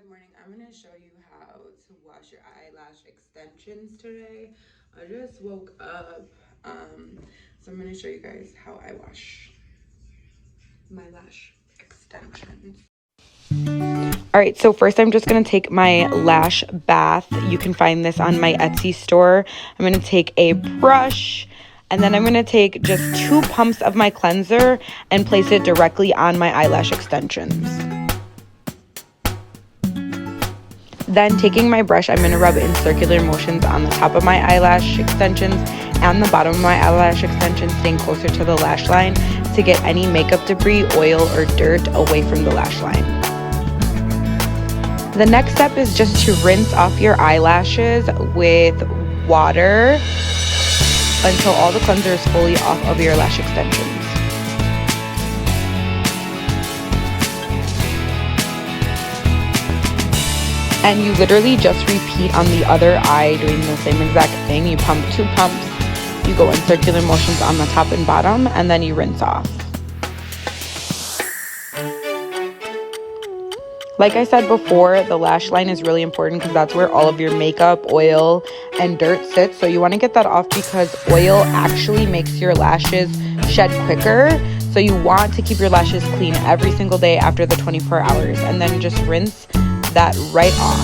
Good morning. I'm going to show you how to wash your eyelash extensions today. I just woke up, so I'm going to show you guys how I wash my lash extensions. All right, so first I'm just going to take my lash bath. You can find this on my Etsy store. I'm going to take a brush, and then I'm going to take just 2 pumps of my cleanser and place it directly on my eyelash extensions. Then taking my brush, I'm going to rub in circular motions on the top of my eyelash extensions and the bottom of my eyelash extensions, staying closer to the lash line to get any makeup debris, oil, or dirt away from the lash line. The next step is just to rinse off your eyelashes with water until all the cleanser is fully off of your lash extensions. And you literally just repeat on the other eye, doing the same exact thing. You pump 2 pumps, you go in circular motions on the top and bottom, and then you rinse off. Like I said before, the lash line is really important because that's where all of your makeup, oil, and dirt sits. So you want to get that off because oil actually makes your lashes shed quicker. So you want to keep your lashes clean every single day after the 24 hours, and then just rinse that right off.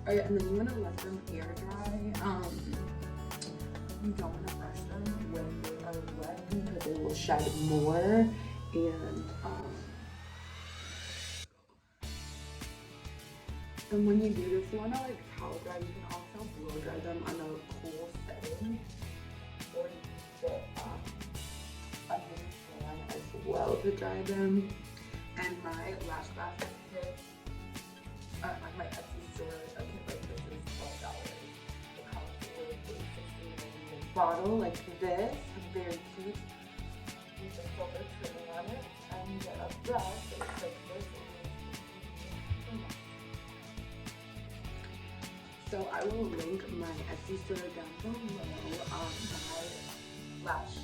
Alright, and then you want to let them air dry. You don't want to brush them when they are wet because they will shed more. And when you do this, you want to towel dry. You can also blow dry them on a cool setting, or you can sit as well to dry them. And my lash bath kit on my Etsy store, a kit like this is $12. It comes with a 16 bottle like this, very cute. You just put the trimming on it, and you get a brush that looks like this. So I will link my Etsy store down below. My lash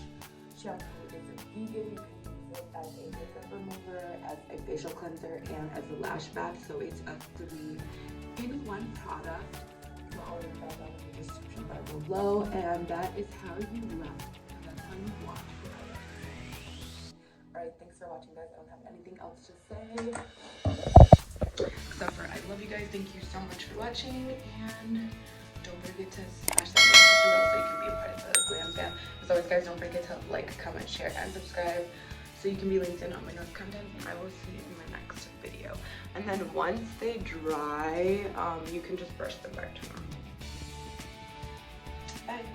shampoo is vegan. You can use it as a makeup remover, as a facial cleanser, and as a lash bath. So it's a 3-in-1 product. So I'll link that down in the description bar below. And that is how you wash it. Alright, thanks for watching, guys. I don't have anything else to say. Except for I love you guys. Thank you so much for watching. And don't forget to smash that like button so you can be a part of the glam fam. As always, guys, don't forget to like, comment, share, and subscribe so you can be linked in on my next content. I will see you in my next video. And then once they dry, you can just brush them back to normal. Bye.